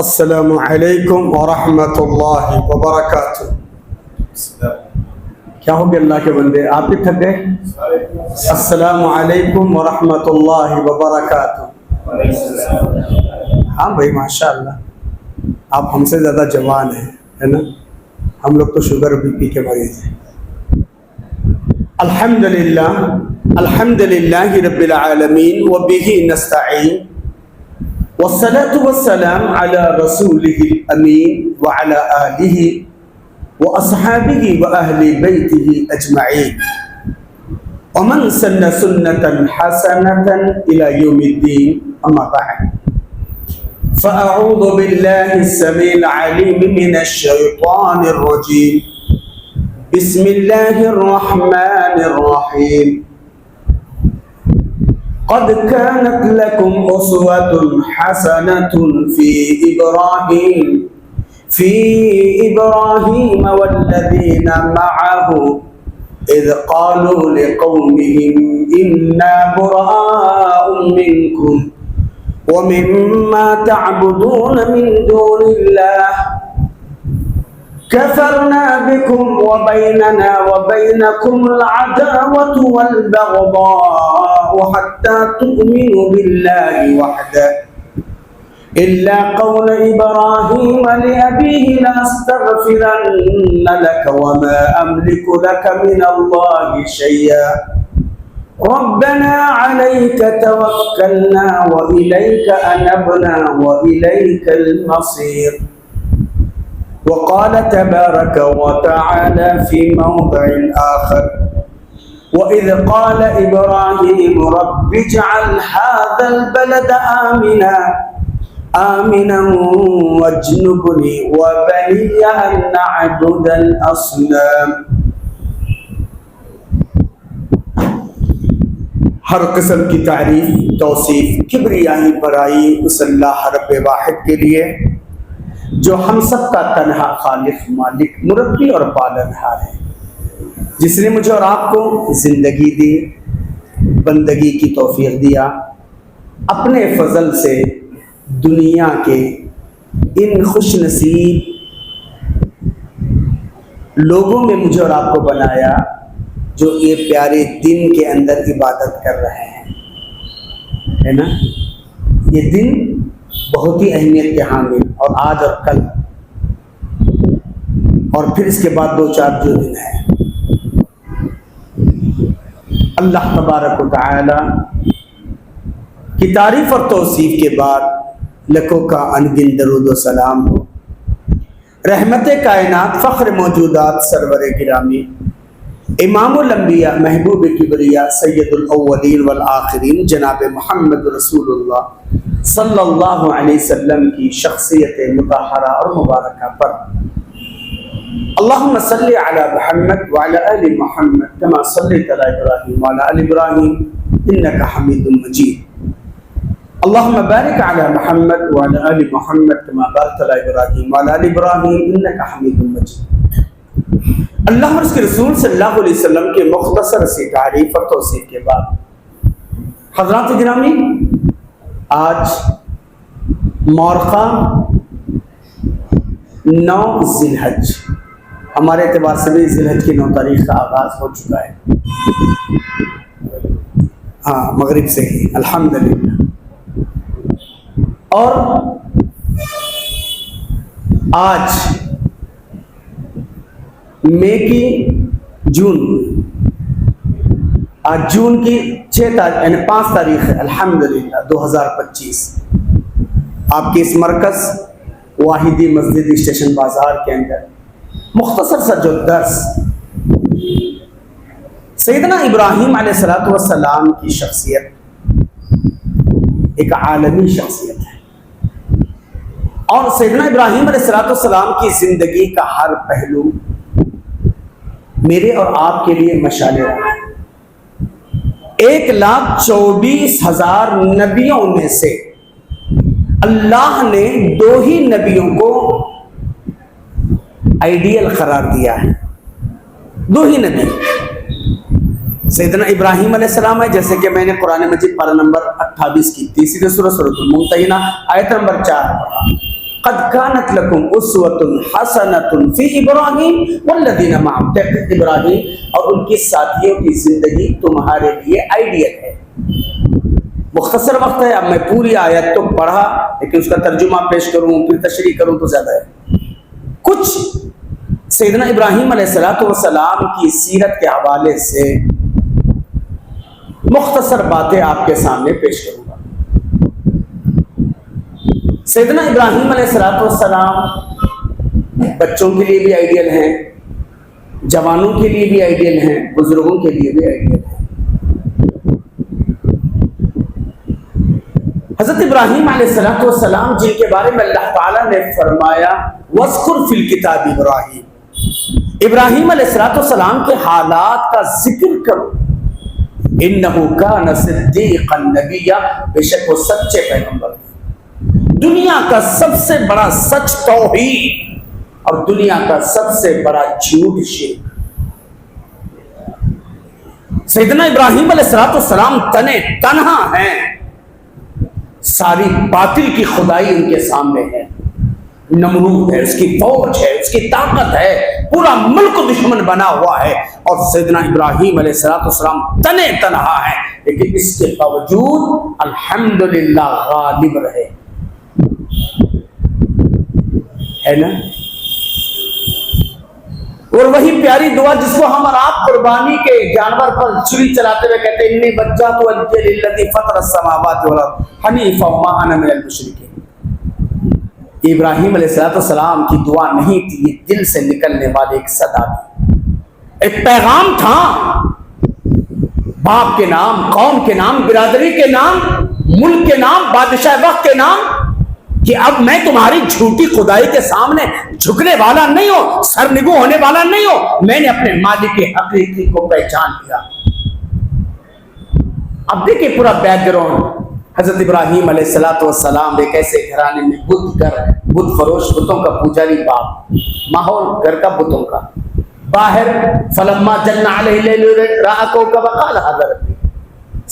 السلام علیکم ورحمۃ اللہ وبرکاتہ۔ کیا ہو گیا اللہ کے بندے، آپ بھی تھک گئے؟ السلام علیکم ورحمۃ اللہ وبرکاتہ۔ ہاں بھائی ماشاء اللہ، آپ ہم سے زیادہ جوان ہیں، ہے نا؟ ہم لوگ تو شوگر بی پی کے مریض ہیں۔ الحمدللہ الحمدللہ رب العالمین وبہ نستعین والصلاة والسلام على رسوله الأمين وعلى آله وأصحابه وأهل بيته أجمعين ومن سن سنة حسنة إلى يوم الدين، أما بعد فأعوذ بالله السميع العليم من الشيطان الرجيم، بسم الله الرحمن الرحيم۔ قد كانت لكم أسوة حسنة في إبراهيم والذين معه إذ قالوا لقومهم إنا براء منكم ومما تعبدون من دون الله كفرنا بكم وبيننا وبينكم العداوة والبغضاء حتى تؤمنوا بالله وحده إلا قول إبراهيم لأبيه لأستغفرن لك وما أملك لك من الله شيئا ربنا عليك توكلنا وإليك أنبنا وإليك المصير۔ وقال تبارك وتعالى في موضع آخر، وإذ قال إبراهيم رب اجعل هذا البلد آمنا واجنبني وبني أن نعبد الأصنام۔ ہر قسم کی تعریف، توصیف، کبریائی، بڑائی اس اللہ رب واحد کے لیے جو ہم سب کا تنہا خالق، مالک، مربی اور پالنہار ہے، جس نے مجھے اور آپ کو زندگی دی، بندگی کی توفیق دیا، اپنے فضل سے دنیا کے ان خوش نصیب لوگوں میں مجھے اور آپ کو بنایا جو یہ پیارے دن کے اندر عبادت کر رہے ہیں، ہے نا؟ یہ دن بہت ہی اہمیت کے حامل، اور آج اور کل اور پھر اس کے بعد 2-4 جو دن ہیں، اللہ تبارک و تعالی کی تعریف اور توصیف کے بعد لکھوں کا انگن درود و سلام ہو رحمت کائنات، فخر موجودات، سرور گرامی، امام الانبیاء، محبوب کبریا، سید الاولین والآخرین، جناب محمد رسول اللہ صلی اللہ علیہ وسلم کی شخصیت مطہرہ اور مبارکہ پر اللہم صلی علی محمد وعلی آل محمد کما صلیت علی ابراہیم وعلی آل ابراہیم انکا حمید مجید۔ اللہم بارک علی محمد وعلی آل محمد کما بارکت علی ابراہیم وعلی آل ابراہیم انکا حمید مجید۔ اللہ اور اس کے رسول صلی اللہ علیہ وسلم کے مختصر سی تعریف اور توصیف کے بعد حضرات گرامی، آج مورخہ 9 ذی الحج، ہمارے اعتبار سے بھی ذی الحج کی 9 تاریخ کا آغاز ہو چکا ہے، ہاں مغرب سے ہی الحمدللہ، اور آج جون کی 6 تاریخ یعنی 5 تاریخ ہے الحمدللہ 2025، آپ کے اس مرکز واحدی مسجد اسٹیشن بازار کے اندر مختصر سا جو درس سیدنا ابراہیم علیہ السلام کی شخصیت ایک عالمی شخصیت ہے، اور سیدنا ابراہیم علیہ السلام کی زندگی کا ہر پہلو میرے اور آپ کے لیے مشعل راہ ہے۔ 1,24,000 نبیوں میں سے اللہ نے 2 ہی نبیوں کو آئیڈیل قرار دیا ہے، 2 ہی نبی، سیدنا ابراہیم علیہ السلام ہے، جیسے کہ میں نے قرآن مجید پارہ نمبر 28 کی تیسری سورۃ الممتحنہ آیت نمبر 4 پڑھا، قد کانت لکم اسوۃ حسنۃ فی ابراہیم والذین معہ، ابراہیم اور ان کے ساتھیوں کی زندگی تمہارے لیے آئیڈیل ہے۔ مختصر وقت ہے، اب میں پوری آیت تو پڑھا لیکن اس کا ترجمہ پیش کروں پھر تشریح کروں تو زیادہ ہے۔ کچھ سیدنا ابراہیم علیہ السلام کی سیرت کے حوالے سے مختصر باتیں آپ کے سامنے پیش کروں گا۔ سیدنا ابراہیم علیہ السلام بچوں کے لیے بھی آئیڈیل ہیں، جوانوں کے لیے بھی آئیڈیل ہیں، بزرگوں کے لیے بھی آئیڈیل ہیں۔ حضرت ابراہیم علیہ السلام جن کے بارے میں اللہ تعالیٰ نے فرمایا وَاذْكُرْ فِي الْكِتَابِ ابراہیم، ابراہیم علیہ السلام کے حالات کا ذکر کرو۔ اِنَّهُ كَانَ صِدِّيقًا نَبِيًّا، بے شک وہ سچے پیغمبر تھے۔ دنیا کا سب سے بڑا سچ توحید اور دنیا کا سب سے بڑا جھوٹ شرک۔ سیدنا ابراہیم علیہ السلام تنہا ہیں، ساری باطل کی خدائی ان کے سامنے ہے، نمرود ہے، اس کی فوج ہے، اس کی طاقت ہے، پورا ملک دشمن بنا ہوا ہے، اور سیدنا ابراہیم علیہ السلام تنہا ہے، لیکن اس کے باوجود الحمدللہ غالب رہے، ہے نا؟ اور وہی پیاری دعا جس کو ہم اور آپ قربانی کے جانور پر چھری چلاتے ہوئے کہتے ہیں انی وجہت وجہی للذی فطر السماوات والارض حنیفا وما انا من المشرکین۔ ابراہیم علیہ السلام کی دعا نہیں تھی، یہ دل سے نکلنے والے ایک صدا تھی، ایک پیغام تھا، باپ کے نام، قوم کے نام، برادری کے نام، ملک کے نام، بادشاہ وقت کے نام، کہ اب میں تمہاری جھوٹی خدائی کے سامنے جھکنے والا نہیں ہوں، سرنگو ہونے والا نہیں ہوں، میں نے اپنے مالک حقیقی کو پہچان لیا۔ اب دیکھیں پورا بیک گراؤنڈ، حضرت ابراہیم علیہ السلام ایک ایسے گھرانے میں بت فروش، بتوں کا پجاری باپ، ماحول گھر کا بتوں کا، باہر فلما جن علیہ اللیل رأى کوكبا قال هذا ربی،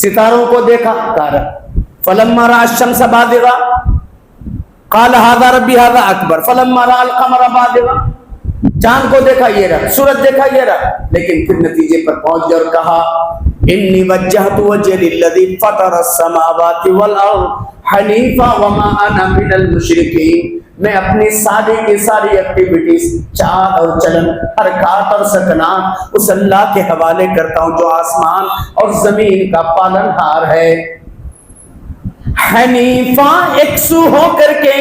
ستاروں کو دیکھا کہا فلما رأى الشمس بازغا قال هذا ربی هذا اکبر، فلما رأى القمر بازغا، چاند کو دیکھا یہ رہا، سورج دیکھا یہ رہا، لیکن پھر نتیجے پر پہنچ گیا اور کہا انی وجہت وجہی للذی فطر السماوات والارض حنیفا وما انا من المشرکین، میں اپنی ساری کی ساری ایکٹیویٹیز، چال اور چلن، حرکات اور سکنات اس اللہ کے حوالے کرتا ہوں جو آسمان اور زمین کا پالن ہار ہے۔ حنیفا یکسو ہو کر کے،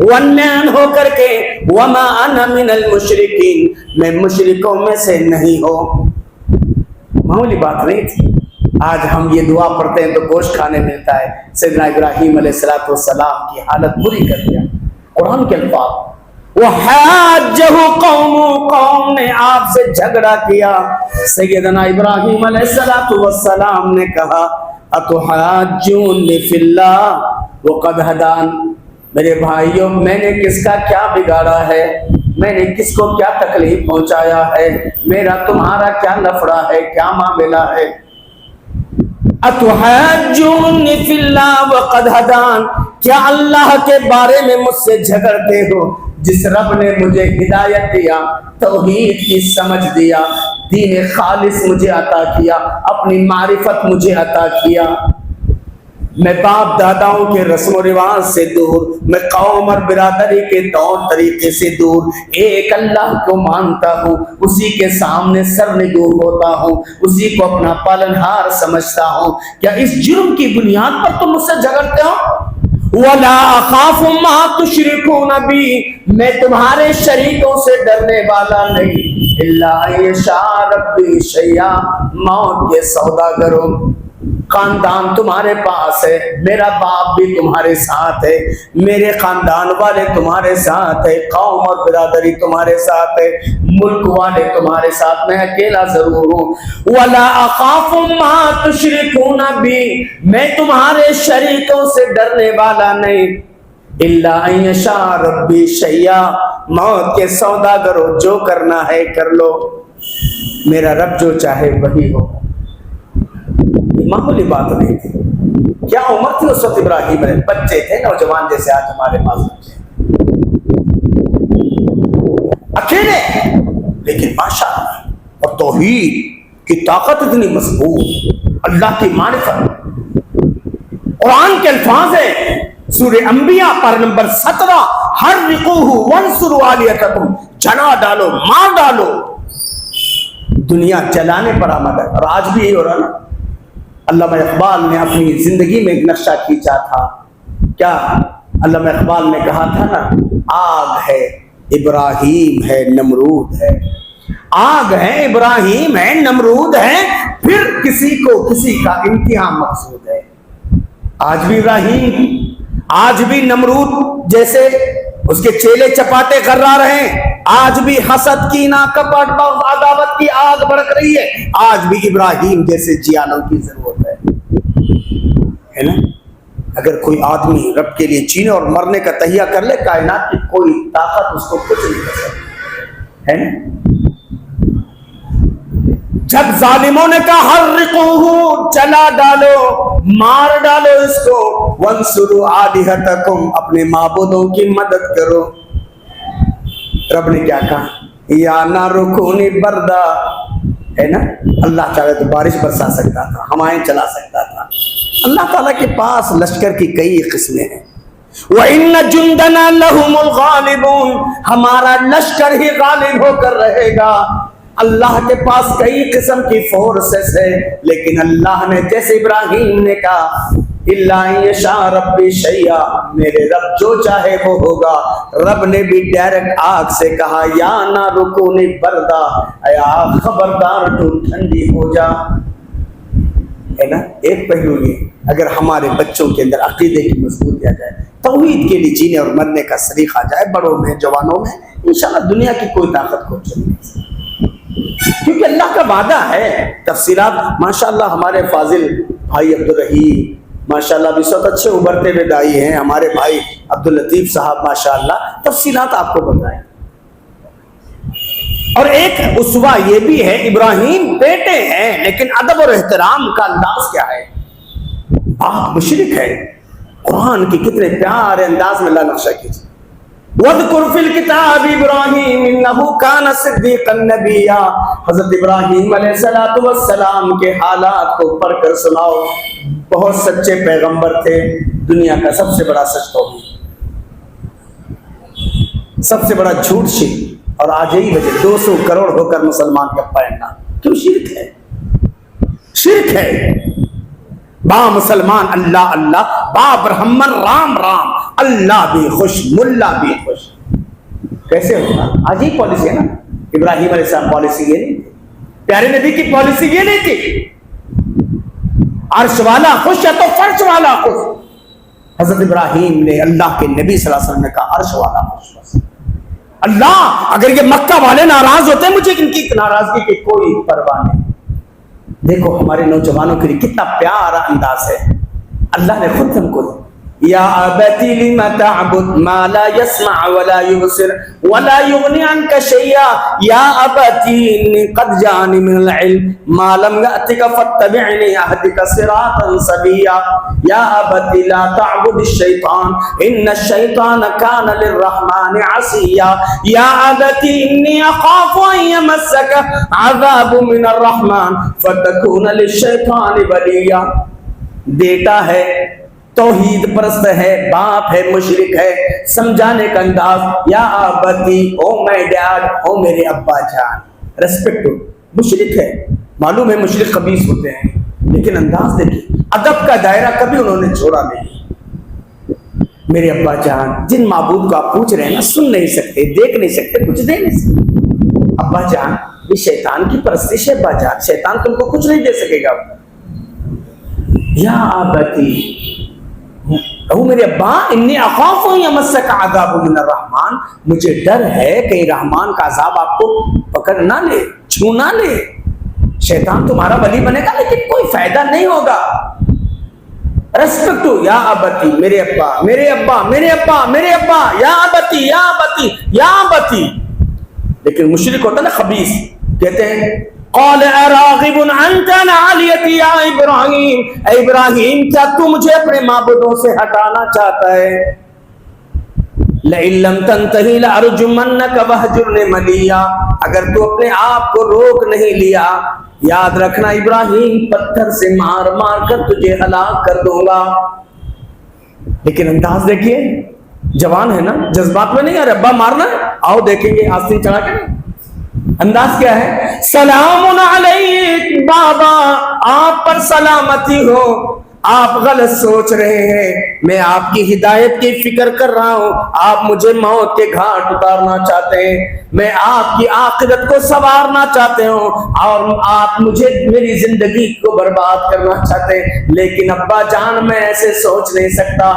ون مین ہو کر کے، وما انا من المشرکین، میں مشرکوں میں سے نہیں ہوں۔ معمولی بات نہیں تھی، آج ہم یہ دعا پڑھتے ہیں تو گوشت کھانے ملتا ہے، سیدنا ابراہیم علیہ السلام کی حالت بری کر دیا۔ قرآن کے الفاظ وَحَاجَّهُ قَوْمُ، قوم نے آپ سے جھگڑا کیا، سیدنا ابراہیم علیہ السلام نے کہا اَتُحَاجُّونِّ فِي اللَّهِ وَقَدْ هَدَانِ، میرے بھائیوں میں نے کس کا کیا بگاڑا ہے، میں نے کس کو کیا تکلیف پہنچایا ہے، میرا تمہارا کیا لفڑا ہے، کیا معاملہ ہے؟ اتحاجون فی اللہ وقد ہدان، کیا اللہ کے بارے میں مجھ سے جھگڑتے ہو جس رب نے مجھے ہدایت دیا، توحید کی سمجھ دیا، دین خالص مجھے عطا کیا، اپنی معرفت مجھے عطا کیا، میں باپ داداؤں کے رسم و رواج سے دور، میں قوم اور برادری کے طور طریقے سے دور، ایک اللہ کو مانتا ہوں، اسی کے سامنے سرنگو ہوتا ہوں، اسی کو اپنا پالنہار سمجھتا ہوں، کیا اس جرم کی بنیاد پر تم مجھ سے جھگڑتے ہو؟ وَلَا أَخَافُ مَا تُشْرِكُونَ بِي، میں تمہارے شریکوں سے ڈرنے والا نہیں، إِلَّا أَن يَشَاءَ رَبِّي شَيْئًا، موت کے سوداگروں، خاندان تمہارے پاس ہے، میرا باپ بھی تمہارے ساتھ ہے، میرے خاندان والے تمہارے ساتھ ہے، قوم اور برادری تمہارے ساتھ ہے، ملک والے تمہارے ساتھ، میں اکیلا ضرور ہوں۔ وَلَا أَخَافُ مَا تُشْرِكُونَ بِي، میں تمہارے شریکوں سے ڈرنے والا نہیں، إِلَّا أَن يَشَاءَ رَبِّي شَيْئًا، موت کے سوداگروں جو کرنا ہے کر لو، میرا رب جو چاہے وہی ہو۔ معمولی بات نہیں تھی، کیا عمر تھی اس وقت ابراہیم علیہ، بچے تھے، نوجوان جیسے آج ہمارے پاس بچے، اکیلے، لیکن ماشاءاللہ اور توحید کی طاقت اتنی مضبوط، اللہ کی معرفت۔ قرآن کے الفاظ ہیں سورہ انبیاء پر نمبر 17، حرقوہ وانصروا آلیہتکم، جلا ڈالو، مار ڈالو۔ دنیا جلانے پر آمد ہے، اور آج بھی یہ ہو رہا نا۔ علامہ اقبال نے اپنی زندگی میں ایک نقشہ کھینچا تھا، کیا علامہ اقبال نے کہا تھا نا، آگ ہے ابراہیم ہے نمرود ہے، آگ ہے ابراہیم ہے نمرود ہے، پھر کسی کو کسی کا امتحان مقصود ہے۔ آج بھی ابراہیم، آج بھی نمرود جیسے اس کے چیلے چپاٹے کر رہے ہیں، آج بھی حسد کینہ کپٹ بغض عداوت کی آگ بھڑک رہی ہے، آج بھی ابراہیم جیسے جیانوں کی ضرورت ہے نا۔ اگر کوئی آدمی رب کے لیے جینے اور مرنے کا تہیہ کر لے، کائنات کی کوئی طاقت اس کو کچھ نہیں کر سکتی ہے نا۔ جب ظالموں نے کہا حرقوہ، جلا ڈالو، مار ڈالو اس کو، وانصروا آلہتکم، اپنے معبودوں کی مدد کرو، رب نے کیا کہا، یا نار کونی بردا، ہے نا۔ اللہ چاہے تو بارش برسا سکتا تھا، ہوائیں چلا سکتا تھا۔ اللہ تعالیٰ کے پاس لشکر کی کئی قسمیں ہیں۔ وَإِنَّ جُنْدَنَا لَهُمُ الْغَالِبُونَ، ہمارا لشکر ہی غالب ہو کر رہے گا۔ اللہ کے پاس کئی قسم کی فورسز ہے، لیکن اللہ نے جیسے ابراہیم نے کہا اِلَّا يَشَاءَ رَبِّي شَيْئًا، میرے رب جو چاہے وہ ہوگا۔ رب نے بھی ڈائریکٹ آگ سے کہا یا نار کونی بردا، اے آگ خبردار تو ٹھنڈی ہو جا، ہے نا۔ ایک پہلو یہ، اگر ہمارے بچوں کے اندر عقیدے کی مضبوطی آ جائے، توحید کے لیے جینے اور مرنے کا سلیقہ آ جائے، بڑوں میں جوانوں میں، انشاءاللہ دنیا کی کوئی طاقت کو چل نہیں سکتی، کیونکہ اللہ کا وعدہ ہے۔ تفصیلات ماشاءاللہ ہمارے فاضل بھائی عبدالرحیم ماشاءاللہ بھی بہت اچھے ابھرتے ہوئے دائی ہیں، ہمارے بھائی عبداللطیف صاحب ماشاءاللہ تفصیلات آپ کو بتائیں۔ اور ایک اسوہ یہ بھی ہے، ابراہیم بیٹے ہیں لیکن ادب اور احترام کا انداز کیا ہے، باپ مشرک ہے۔ قرآن کی کتنے پیارے انداز میں اللہ نقشہ کیجیے، وَاذْكُرْ فِي الْكِتَابِ إِبْرَاهِيمَ إِنَّهُ كَانَ صِدِّيقًا نَبِيًّا، حضرت ابراہیم علیہ السلام کے حالات کو پڑھ کر سناؤ، بہت سچے پیغمبر تھے، دنیا کا سب سے بڑا سچ توحید، سب سے بڑا جھوٹ شرک، اور آج یہی وجہ 200 کروڑ ہو کر مسلمان کا پڑھنا کیوں شرک ہے، شرک ہے۔ با مسلمان اللہ اللہ، با برہمن رام رام، اللہ بھی خوش ملا بھی خوش، کیسے ہوگا؟ آج ہی پالیسی ہے نا، ابراہیم علیہ السلام پالیسی یہ نہیں تھی، پیارے نبی کی پالیسی یہ نہیں تھی، عرش والا خوش ہے تو فرش والا خوش۔ حضرت ابراہیم نے اللہ کے نبی صلی اللہ علیہ وسلم نے کہا عرش والا خوش بس۔ اللہ اگر یہ مکہ والے ناراض ہوتے ہیں، مجھے ان کی ناراضگی کی کوئی پرواہ نہیں۔ دیکھو ہمارے نوجوانوں کے لیے کتنا پیارا انداز ہے، اللہ نے خود ہم کو یا ابتی لم تعبد ما لا يسمع ولا يبصر ولا يغني عنك شيئا یا ابتی انی قد جانی من العلم ما لم يأتك فاتبعني اهدك صراطا سويا یا ابتی لا تعبد الشیطان ان الشیطان كان للرحمن عصیا یا ابتی انی اخاف ان يمسك عذاب من الرحمن فتكون للشیطان ولیا۔ بیٹا ہے، توحید پرست ہے، باپ ہے، مشرک ہے، سمجھانے کا انداز یا آبتی، او مائی ڈیڈ، او میرے ابا جان، ریسپیکٹ۔ مشرک ہے، معلوم ہے مشرک خبیث ہوتے ہیں، لیکن انداز دیکھیں، ادب کا دائرہ کبھی انہوں نے چھوڑا نہیں۔ میرے ابا جان، جن معبود کو آپ پوچھ رہے ہیں نا، سن نہیں سکتے، دیکھ نہیں سکتے، کچھ دے نہیں سکتے، ابا جان یہ شیطان کی پرستش ہے، ابا جان شیطان تم کو کچھ نہیں دے سکے گا۔ یا آبتی، او میرے ابا، انی اخاف ان یمسک عذاب من الرحمن، مجھے ڈر ہے کہ رحمان کا عذاب آپ کو پکڑ نہ لے، چھو نہ لے۔ شیطان تمہارا ولی بنے گا لیکن کوئی فائدہ نہیں ہوگا۔ ریسپیکٹ، یا ابتی، میرے ابا، میرے ابا، میرے ابا، میرے ابا، یا ابتی، یا ابتی، یا ابتی۔ لیکن مشرک ہوتا نا خبیث، کہتے ہیں قال اراغب انت عن آلیتی یا ابراہیم، اے ابراہیم کیا تو مجھے اپنے معبودوں سے ہٹانا چاہتا ہے؟ لئن لم تنتہی لارجمنک وہجرن ملیا، اگر تو اپنے آپ کو روک نہیں لیا یاد رکھنا ابراہیم پتھر سے مار مار کر تجھے ہلاک کر دوں گا۔ لیکن انداز دیکھیے، جوان ہے نا، جذبات میں نہیں آ رہا ابا مارنا ہے، آؤ دیکھیں گے آستین چڑھا کے۔ انداز کیا ہے؟ سلام علیک بابا، آپ پر سلامتی ہو، آپ غلط سوچ رہے ہیں، میں آپ کی ہدایت کی فکر کر رہا ہوں، آپ مجھے موت کے گھاٹ اتارنا چاہتے ہیں، میں آپ کی آخرت کو سنوارنا چاہتے ہوں، اور آپ مجھے میری زندگی کو برباد کرنا چاہتے ہیں، لیکن ابا جان میں ایسے سوچ نہیں سکتا۔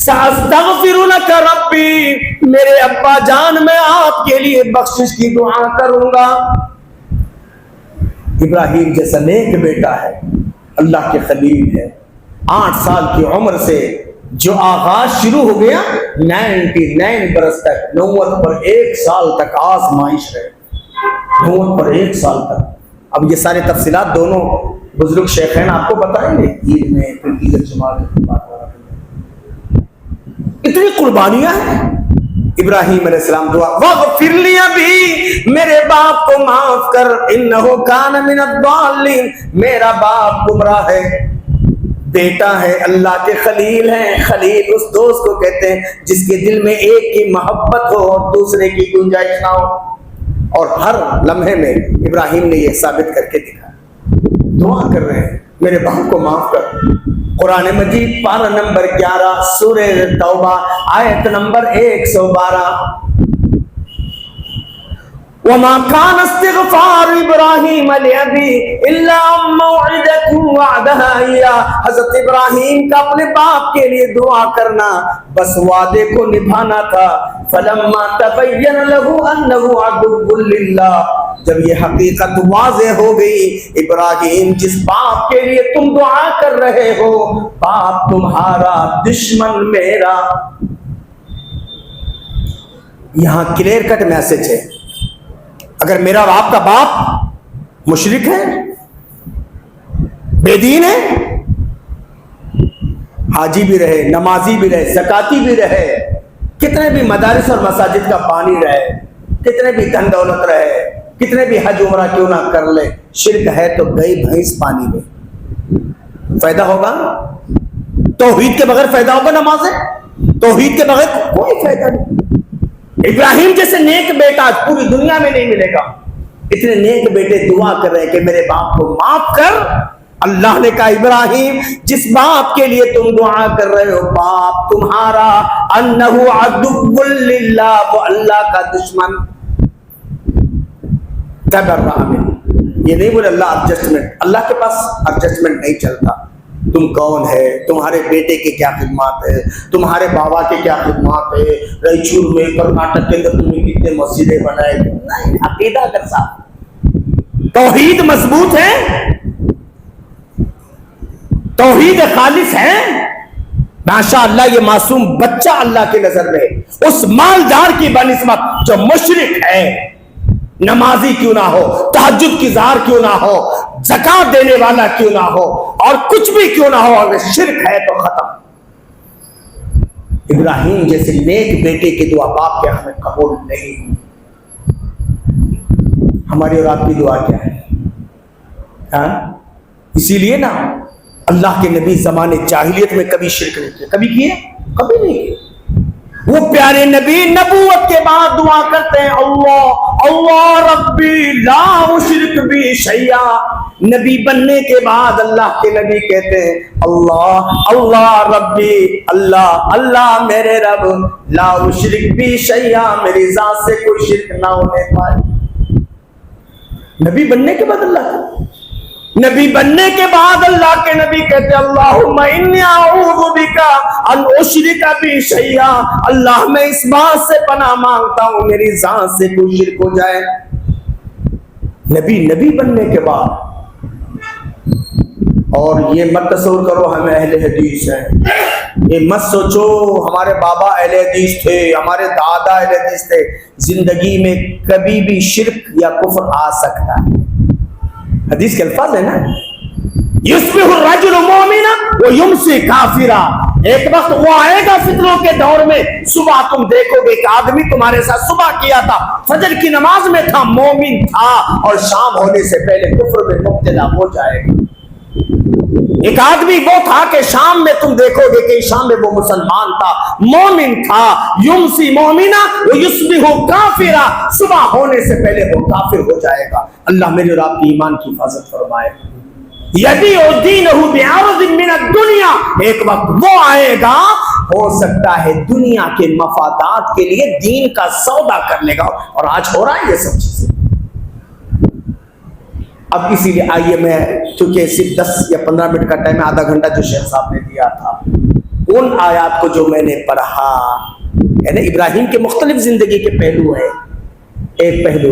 سأستغفر لک ربی، میرے ابا جان میں آپ کے لیے بخشش کی دعا کروں گا۔ ابراہیم جیسا نیک بیٹا ہے، اللہ کے خلیل ہے، 8 سال کی عمر سے جو آغاز شروع ہو گیا 99 برس تک، نبوت پر 1 سال تک آزمائش ہے، نبوت پر 1 سال تک۔ اب یہ ساری تفصیلات دونوں بزرگ شیخین آپ کو بتائیں گے عید میں، پھر عید الجمعہ کی بات ہو رہی ہے۔ اتنی قربانیاں ہیں۔ ابراہیم علیہ السلام دعا، وَغْفِرْ لِي أَبِي، میرے باپ کو معاف کر، إِنَّهُ كَانَ مِنَ الضَّالِّينَ، میرا باپ گمراہ ہے، بیٹا ہے، اللہ کے خلیل ہیں۔ خلیل اس دوست کو کہتے ہیں جس کے دل میں ایک کی محبت ہو اور دوسرے کی گنجائش نہ ہو، اور ہر لمحے میں ابراہیم نے یہ ثابت کر کے دکھا، دعا کر رہے ہیں میرے باپ کو معاف کر۔ قرآن مجید پارہ نمبر 11 سورہ توبہ آیت نمبر 112، وَمَا كَانَ اسْتِغْفَارُ إِبْرَاهِيمَ لِأَبِيهِ إِلَّا عَن مَّوْعِدَةٍ وَعَدَهَا إِيَّاهُ، حضرت ابراہیم کا اپنے باپ کے لیے دعا کرنا بس وعدے کو نبھانا تھا۔ فَلَمَّا تَبَيَّنَ لَهُ أَنَّهُ عَدُوٌّ لِلَّهِ، جب یہ حقیقت واضح ہو گئی، ابراہیم جس باپ کے لیے تم دعا کر رہے ہو باپ تمہارا دشمن میرا۔ یہاں کلیئر کٹ میسج ہے، اگر میرا آپ کا باپ مشرک ہے، بے دین ہے، حاجی بھی رہے، نمازی بھی رہے، زکاتی بھی رہے، کتنے بھی مدارس اور مساجد کا بانی رہے، کتنے بھی دھن دولت رہے، کتنے بھی حج عمرہ کیوں نہ کر لے، شرک ہے تو گئی بھینس پانی میں، فائدہ ہوگا؟ توحید کے بغیر فائدہ ہوگا نمازیں؟ توحید کے بغیر کوئی فائدہ نہیں۔ ابراہیم جیسے نیک بیٹا پوری دنیا میں نہیں ملے گا۔ اتنے نیک بیٹے دعا کر رہے ہیں کہ میرے باپ کو معاف کر۔ اللہ نے کہا ابراہیم جس باپ کے لیے تم دعا کر رہے ہو باپ تمہارا انہو عدو للہ، وہ اللہ کا دشمن، تبرأ منہ، یہ نہیں بولے اللہ ایڈجسٹمنٹ، اللہ کے پاس ایڈجسٹمنٹ نہیں چلتا۔ تم کون ہے، تمہارے بیٹے کی کیا خدمات ہے، تمہارے بابا کی کیا خدمات ہے، رائچور میں کرناٹک کے اندر تم نے کتنے مسجدیں بنائے، نہیں، عقیدہ کر صاحب، توحید مضبوط ہے، توحید خالص ہے، ماشاءاللہ یہ معصوم بچہ اللہ کی نظر میں اس مالدار کی بنسبت جو مشرک ہے، نمازی کیوں نہ ہو، تہجد کی زار کیوں نہ ہو، زکات دینے والا کیوں نہ ہو، اور کچھ بھی کیوں نہ ہو، اگر شرک ہے تو ختم۔ ابراہیم جیسے نیک بیٹے کی دعا باپ کے حق میں قبول نہیں۔ ہماری اور آپ کی دعا کیا ہے؟ ہاں؟ اسی لیے نا اللہ کے نبی زمانے جاہلیت میں کبھی شرک نہیں کیا، کبھی کیے؟ کبھی نہیں کیے۔ وہ پیارے نبی نبوت کے بعد دعا کرتے ہیں اللہ اللہ ربی لا اشرک بی شیئا، نبی بننے کے بعد اللہ کے نبی کہتے ہیں اللہ اللہ ربی، اللہ اللہ میرے رب، لا اشرک بی شیئا، میری ذات سے کوئی شرک نہ ہونے پائے۔ نبی بننے کے بعد اللہ کا نبی بننے کے بعد اللہ کے نبی کہتے اللہم انی اعوذ بک ان اشرک بی شیئا، اللہ میں اس بات سے پناہ مانگتا ہوں میری ذات سے کوئی شرک ہو جائے۔ نبی بننے کے بعد، اور یہ مت تصور کرو ہم اہل حدیث ہیں، یہ مت سوچو ہمارے بابا اہل حدیث تھے، ہمارے دادا اہل حدیث تھے، زندگی میں کبھی بھی شرک یا کفر آ سکتا ہے۔ حدیث کے الفاظ ہے نا، یصبح الرجل مؤمنا ویمسی کافرا، ایک وقت وہ آئے گا فتنوں کے دور میں، صبح تم دیکھو گے کہ آدمی تمہارے ساتھ صبح کیا تھا، فجر کی نماز میں تھا، مومن تھا، اور شام ہونے سے پہلے کفر میں مبتلا ہو جائے گا۔ ایک آدمی وہ تھا کہ شام میں تم دیکھو گے کہ شام میں وہ مسلمان تھا، مومن تھا، یمسی مومنا ویصبح کافرا، صبح ہونے سے پہلے وہ کافر ہو جائے گا۔ اللہ میرے اور آپ کی ایمان کی حفاظت فرمائے۔ یبیع دینہ بعرض من الدنیا، ایک وقت وہ آئے گا، ہو سکتا ہے دنیا کے مفادات کے لیے دین کا سودا کر لے گا، اور آج ہو رہا ہے یہ سب چیزیں۔ اب اسی لیے آئیے میں چونکہ صرف 10 یا 15 منٹ کا ٹائم ہے، آدھا گھنٹہ جو شیخ صاحب نے دیا تھا، ان آیات کو جو میں نے پڑھا، یعنی ابراہیم کے مختلف زندگی کے پہلو ہیں۔ ایک پہلو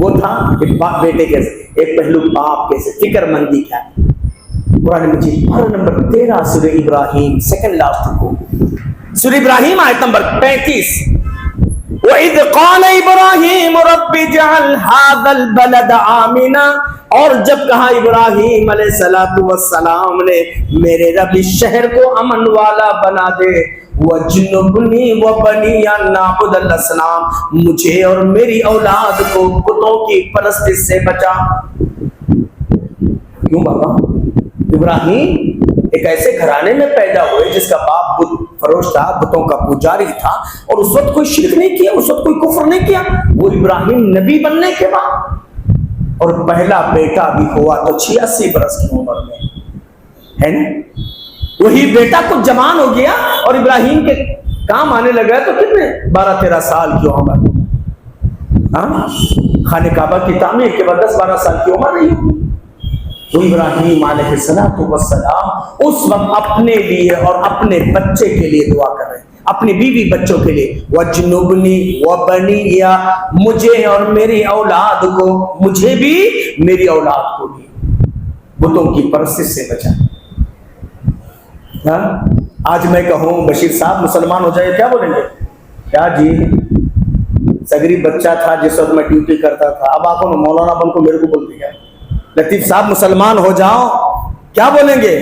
وہ تھا کہ باپ بیٹے کیسے، ایک پہلو باپ کیسے، فکر مندی کیا ہے۔ قرآن مجید پارہ نمبر 13 سورہ ابراہیم، سیکنڈ لاسٹ کو، سورہ ابراہیم آیت نمبر 35، وَإِذْ قَالَ إِبْرَاهِيمُ رَبِّ اجْعَلْ هَذَا الْبَلَدَ آمِنًا، اور جب کہا ابراہیم علیہ السلام نے میرے رب اس شہر کو امن والا بنا دے، وَجْنُبْنِي وَبَنِيَ أَن نَعْبُدَ الْأَصْنَامَ، مجھے اور میری اولاد کو بتوں کی پرستش سے بچا۔ کیوں بابا؟ ابراہیم ایک ایسے گھرانے میں پیدا ہوئے جس کا باپ بت فروش تھا، بتوں کا پجاری تھا، اور اس وقت کوئی شرک نہیں کیا، اس وقت کوئی کفر نہیں کیا۔ وہ ابراہیم نبی بننے کے بعد، اور پہلا بیٹا بھی ہوا تو 86 برس کی عمر میں، ہے نا؟ وہی بیٹا کچھ جوان ہو گیا اور ابراہیم کے کام آنے لگا تو کتنے 12-13 سال کی عمر، خانہ کعبہ کی تعمیر کے بعد 10-12 سال کی عمر رہی ہوگی۔ وہ ابراہیم علیہ السلام اس وقت اپنے لیے اور اپنے بچے کے لیے دعا کر رہے ہیں، اپنی بیوی بچوں کے لیے، وَجْنُبْنِي وَبَنِيَّ، مجھے اور میری اولاد کو، مجھے بھی میری اولاد کو بھی بتوں کی پرستش سے بچا۔ آج میں کہوں بشیر صاحب مسلمان ہو جائے کیا بولیں گے؟ کیا جی سگری بچہ تھا جس وقت میں ڈیوٹی کرتا تھا، اب آپ مولانا بن کو میرے کو بولتے کیا؟ لطیف صاحب مسلمان ہو جاؤ کیا بولیں گے؟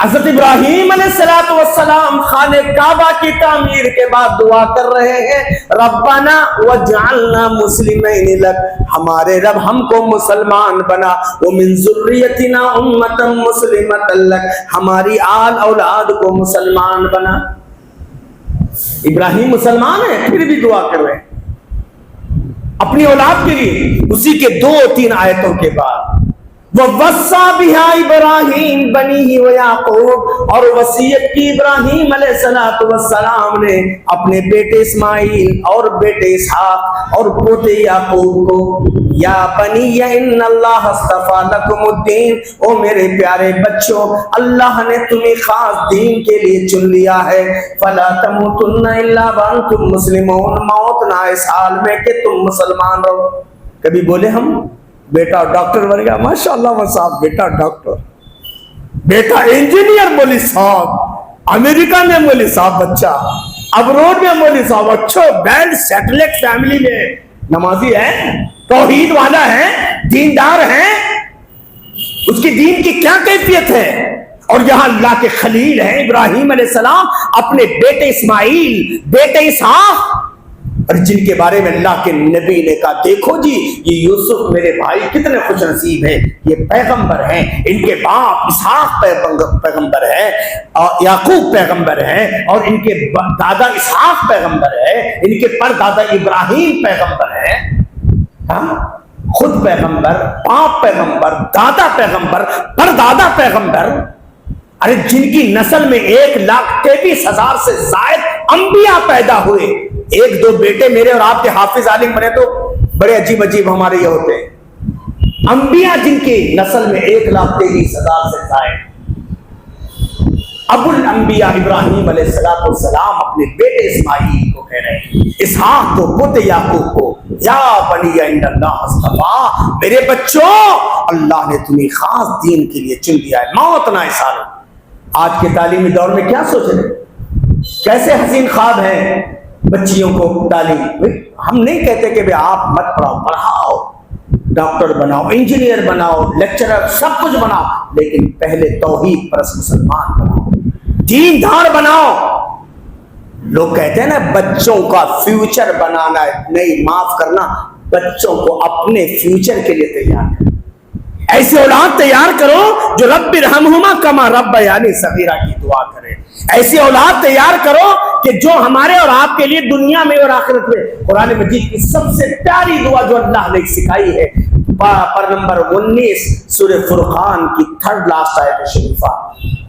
حضرت ابراہیم علیہ السلام خانہ کعبہ کی تعمیر کے بعد دعا کر رہے ہیں، ربنا وجعلنا مسلمین لک، ہمارے رب ہم کو مسلمان بنا، ومن ذریتنا امتا مسلمتا لک، ہماری آل اولاد کو مسلمان بنا۔ ابراہیم مسلمان ہے پھر بھی دعا کر رہے ہیں اپنی اولاد کے لیے۔ اسی کے 2-3 آیتوں کے بعد وَوَصَّى بِهَا إِبْرَاهِيمُ بَنِيهِ وَيَعْقُوبَ، اور وصیت کی ابراہیم علیہ السلام نے اپنے بیٹے اسماعیل اور بیٹے اسحاق اور پوتے یعقوب کو، یا بنی ان اللہ اصطفیٰ لکم الدین، او میرے پیارے بچوں اللہ نے تمہیں خاص دین کے لیے چن لیا ہے، فلا تموتن الا وانتم مسلمون، موت نہ اس حال میں کہ تم مسلمان رہو۔ کبھی بولے ہم بیٹا ڈاکٹر بن گیا، ماشاءاللہ صاحب بیٹا ڈاکٹر، بیٹا انجینئر، مولوی صاحب امریکہ میں، مولوی صاحب بچہ ابروڈ میں، مولوی صاحب اچھا ویل سیٹلڈ فیملی میں، نمازی ہے، توحید والا ہے، دیندار ہے، اس کی دین کی کیا کیفیت ہے؟ اور یہاں اللہ کے خلیل ہیں ابراہیم علیہ السلام، اپنے بیٹے اسماعیل، بیٹے اسحاق، اور جن کے بارے میں اللہ کے نبی نے کہا دیکھو جی یہ یوسف میرے بھائی کتنے خوش نصیب ہیں، یہ پیغمبر ہیں، ان کے باپ اسحاق پیغمبر ہے، اور یعقوب پیغمبر ہے، اور ان کے دادا اسحاق پیغمبر ہے، ان کے پردادا ابراہیم پیغمبر ہے، خود پیغمبر، باپ پیغمبر، دادا پیغمبر، پردادا پیغمبر، ارے جن کی نسل میں 1,23,000 سے زائد انبیاء پیدا ہوئے، 1-2 بیٹے میرے اور آپ کے حافظ عالم بنے تو بڑے عجیب عجیب ہمارے یہ ہوتے ہیں، انبیاء جن کی نسل میں 1,23,000 سے زائد۔ ابو الانبیاء ابراہیم علیہ السلام اپنے بیٹے اسماعیل کو کہہ رہے ہیں، اسحاق کو، پوتے یعقوب کو، یا بنی ان اللہ اصطفیٰ، میرے بچوں اللہ نے تمہیں خاص دین کے لیے چن لیا ہے، موت نہ سالو۔ آج کے تعلیمی دور میں کیا سوچ رہے ہیں؟ کیسے حسین خواب ہیں بچیوں کو تعلیم؟ ہم نہیں کہتے کہ آپ مت پڑھاؤ، پڑھاؤ، ڈاکٹر بناؤ، انجینئر بناؤ، لیکچرر، سب کچھ بناؤ، لیکن پہلے توحید پرست مسلمان بناؤ، دین دار بناؤ۔ لوگ کہتے ہیں نا بچوں کا فیوچر بنانا ہے، نہیں، معاف کرنا، بچوں کو اپنے فیوچر کے لیے تیار کرو۔ ایسی اولاد تیار کرو جو رب ارحمہما کما ربیانی صغیرہ کی دعا کرے۔ ایسی اولاد تیار کرو کہ جو ہمارے اور آپ کے لیے دنیا میں اور آخرت میں، قرآن مجید کی سب سے پیاری دعا جو اللہ نے سکھائی ہے، پر نمبر 19 سورہ فرقان کی 3rd لاسٹ آیت شریفہ،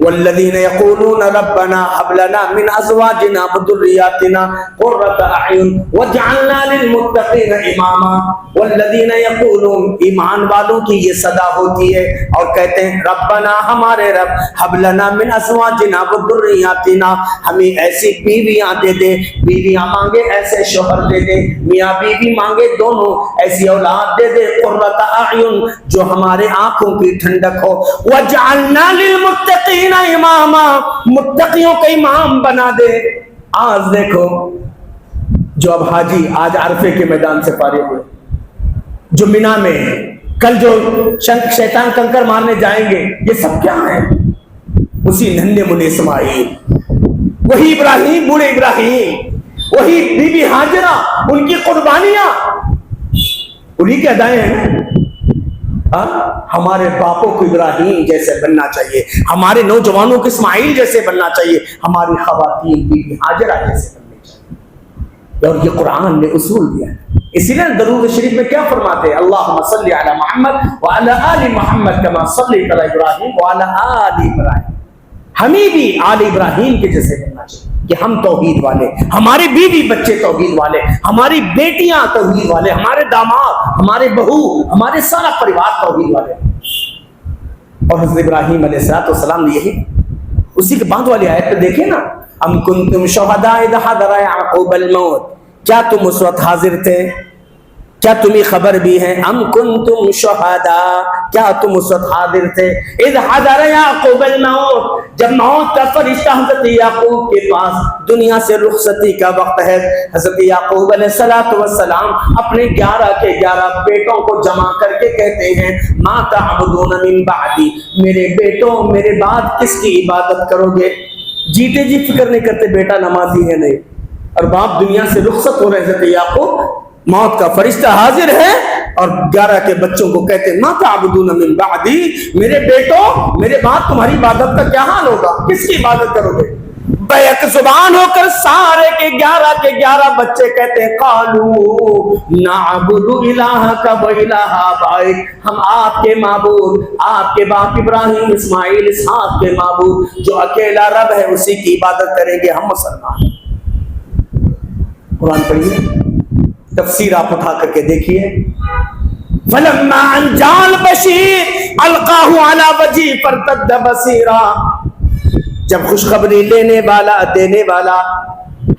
والذین یقولون ربنا هب لنا من ازواجنا وذریاتنا قرۃ اعین واجعلنا للمتقین اماما۔ والذین یقولون، ایمان والوں کی یہ صدا ہوتی ہے اور کہتے ہیں ربنا، ہمارے رب، هب لنا من ازواجنا وذریاتنا، ہمیں ایسی بیویاں دے دے، بیویاں مانگے ایسے شوہر دے دے، میاں بیوی مانگے دونوں ایسی اولاد دے دے، قرۃ اعین، جو ہمارے آنکھوں کی ٹھنڈک ہو، وجعلنا للمتقین اماما، متقیوں کا امام بنا دے۔ آج دیکھو جو اب حاجی آج عرفے کے میدان سے فارغ ہوئے، جو مینا میں کل جو شیطان کنکر مارنے جائیں گے، یہ سب کیا ہیں؟ اسی ننھے منھے اسماعیل، وہی ابراہیم، بوڑھے ابراہیم، وہی بی بی ہاجرہ، ان کی قربانیاں انہی کے ادائیں ہیں۔ ہمارے باپوں کو ابراہیم جیسے بننا چاہیے، ہمارے نوجوانوں کو اسماعیل جیسے بننا چاہیے، ہماری خواتین بی بی ہاجرہ جیسے بننی چاہیے، اور یہ قرآن نے اصول دیا ہے۔ اسی لیے درود شریف میں کیا فرماتے ہیں؟ اللہم صلی علی محمد وعلی آل محمد کما صلیت علی ابراہیم وعلی آل ابراہیم۔ ہمیں بھی آل ابراہیم کے جیسے بننا چاہیے کہ ہم توحید والے، ہمارے بیوی بچے توحید والے، ہماری بیٹیاں توحید والے، ہمارے داماد، ہمارے بہو، ہمارے سارا پریوار توحید والے۔ اور حضرت ابراہیم علیہ السلام نے یہی اسی کے بعد والی آیت پہ دیکھیں نا، ام کنتم شہداء اذ حضر یعقوب الموت، کیا تم اس وقت حاضر تھے؟ کیا تمہیں خبر بھی ہے؟ ام کنتم شہداء، کیا تم اس وقت حاضر تھے؟ اذ حضر یعقوب الموت، جب موت کا فرشتہ حضرت یعقوب کے پاس دنیا سے رخصتی کا وقت ہے، حضرت یعقوب علیہ السلام اپنے 11 کے 11 بیٹوں کو جمع کر کے کہتے ہیں ما تعبدون من بعدی، میرے بیٹوں میرے بعد کس کی عبادت کرو گے؟ جیتے جی فکر نہیں کرتے بیٹا نمازی ہے نہیں، اور باپ دنیا سے رخصت ہو رہے ہیں، حضرت یعقوب موت کا فرشتہ حاضر ہے اور 11 کے بچوں کو کہتے ہیں ما تعبدون من بعدی، میرے بیٹوں میرے بعد تمہاری عبادت کا کیا حال ہوگا؟ کس کی عبادت کرو گے؟ بیک زبان ہو کر سارے کے 11 بچے کہتے ہیں قالوا نعبد الہک و الہ آبائک، ہم آپ کے معبود، آپ کے باپ ابراہیم اسماعیل اسحاق کے معبود جو اکیلا رب ہے اسی کی عبادت کریں گے، ہم مسلمان ہیں۔ قرآن پڑھیے، تفسیر آپ اٹھا کر کے دیکھیے، فلما ان جاء البشیر القاہ علی وجہہ فارتد بصیرا، جب خوشخبری لینے والا دینے والا